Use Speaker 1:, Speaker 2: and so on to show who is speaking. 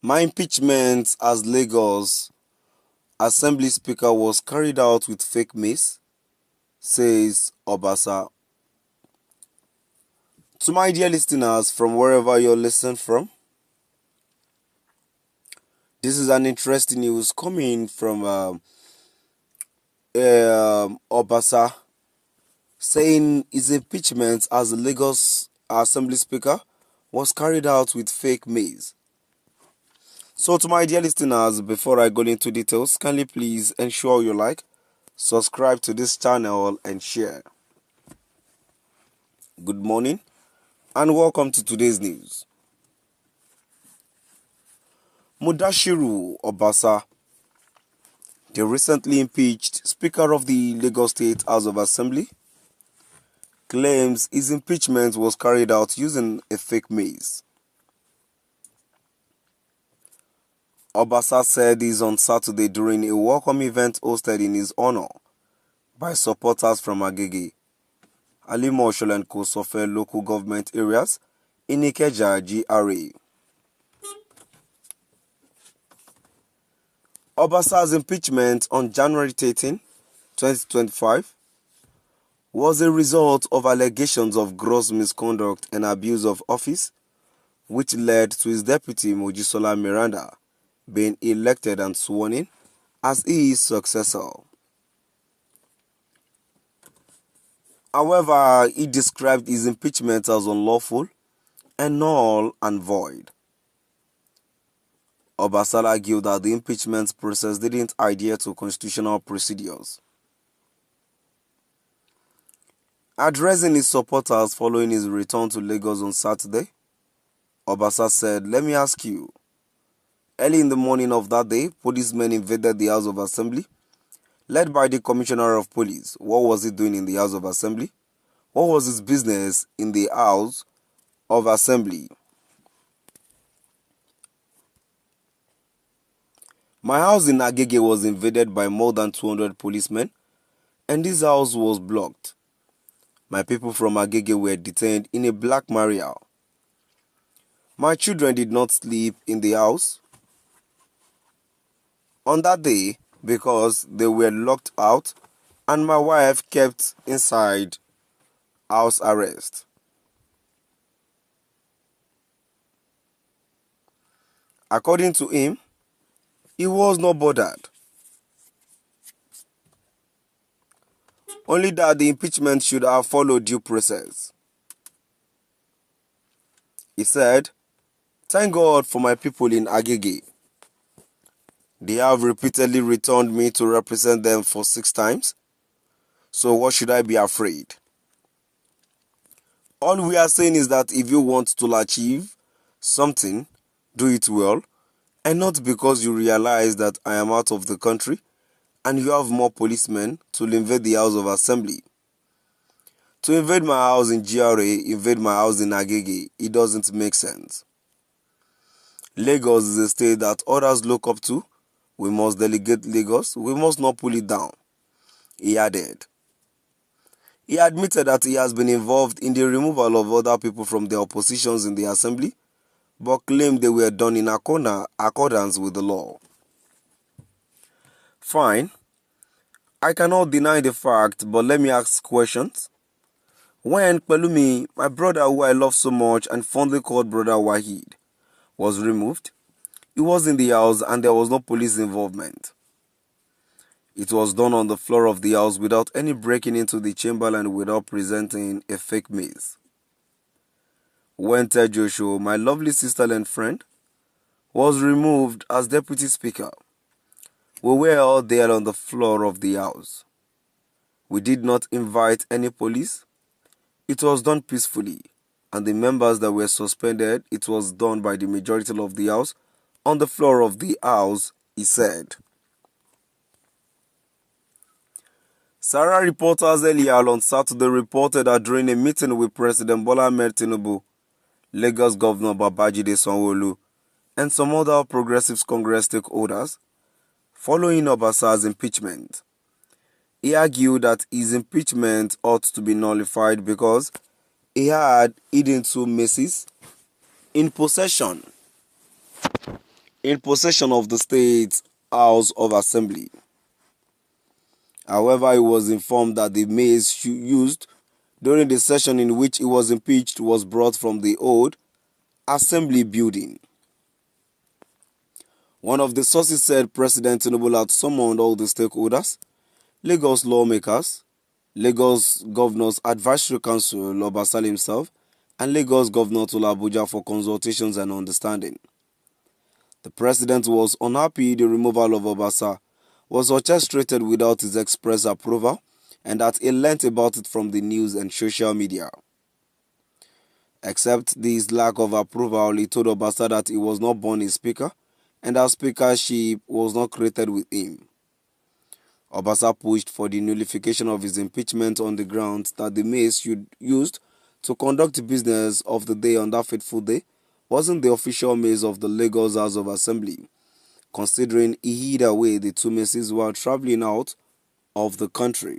Speaker 1: My impeachment as Lagos Assembly Speaker was carried out with fake Mace, says Obasa. To my dear listeners from wherever you're listening from, this is an interesting news coming from Obasa, saying his impeachment as the Lagos Assembly Speaker was carried out with fake Mace. So to my dear listeners, before I go into details, kindly please ensure you like, subscribe to this channel and share. Good morning and welcome to today's news. Mudashiru Obasa, the recently impeached Speaker of the Lagos State House of Assembly, claims his impeachment was carried out using a fake Mace. Obasa said this on Saturday during a welcome event hosted in his honor by supporters from Agege, Alimosho and Kosofe local government areas in Ikeja GRA. Obasa's impeachment on January 13, 2025 was a result of allegations of gross misconduct and abuse of office, which led to his deputy Mojisola Miranda being elected and sworn in as his successor. However, he described his impeachment as unlawful and null and void. Obasa argued that the impeachment process didn't adhere to constitutional procedures. Addressing his supporters following his return to Lagos on Saturday, Obasa said, "Let me ask you, early in the morning of that day, policemen invaded the House of Assembly, led by the Commissioner of Police. What was he doing in the House of Assembly? What was his business in the House of Assembly? My house in Agege was invaded by more than 200 policemen, and this house was blocked. My people from Agege were detained in a Black Maria. My children did not sleep in the house on that day because they were locked out, and my wife kept inside house arrest." According to him, he was not bothered, only that the impeachment should have followed due process. He said, "Thank God for my people in Agege. They have repeatedly returned me to represent them for 6 times, so what should I be afraid? All we are saying is that if you want to achieve something, do it well, and not because you realize that I am out of the country and you have more policemen to invade the House of Assembly. To invade my house in GRA, invade my house in Agege, it doesn't make sense. Lagos is a state that others look up to. We must delegate Lagos. We must not pull it down," he added. He admitted that he has been involved in the removal of other people from the oppositions in the assembly, but claimed they were done in accordance with the law. Fine, I cannot deny the fact, but let me ask questions. When Pelumi, my brother who I love so much and fondly called Brother Wahid, was removed, he was in the house and there was no police involvement. It was done on the floor of the house without any breaking into the chamber and without presenting a fake maze. When Ted Joshua, my lovely sister and friend, was removed as deputy speaker, we were all there on the floor of the house. We did not invite any police. It was done peacefully, and the members that were suspended, it was done by the majority of the house on the floor of the house," he said. Sarah reporters earlier on Saturday reported that during a meeting with President Bola Ahmed Tinubu, Lagos Governor Babajide Sanwo-Olu, and some other Progressives Congress stakeholders, following Obasa's impeachment, he argued that his impeachment ought to be nullified because he had hidden 2 Maces in possession. in possession of the State House of Assembly. However, he was informed that the mace used during the session in which he was impeached was brought from the old Assembly building. One of the sources said President Tinubu had summoned all the stakeholders, Lagos lawmakers, Lagos Governor's Advisory Council, Obas himself, and Lagos Governor to Abuja for consultations and understanding. The president was unhappy the removal of Obasa was orchestrated without his express approval and that he learnt about it from the news and social media. Except this lack of approval, he told Obasa that he was not born a speaker and that speakership was not created with him. Obasa pushed for the nullification of his impeachment on the grounds that the mace used to conduct the business of the day on that fateful day wasn't the official mace of the Lagos House of Assembly, considering he hid away the two maces while traveling out of the country.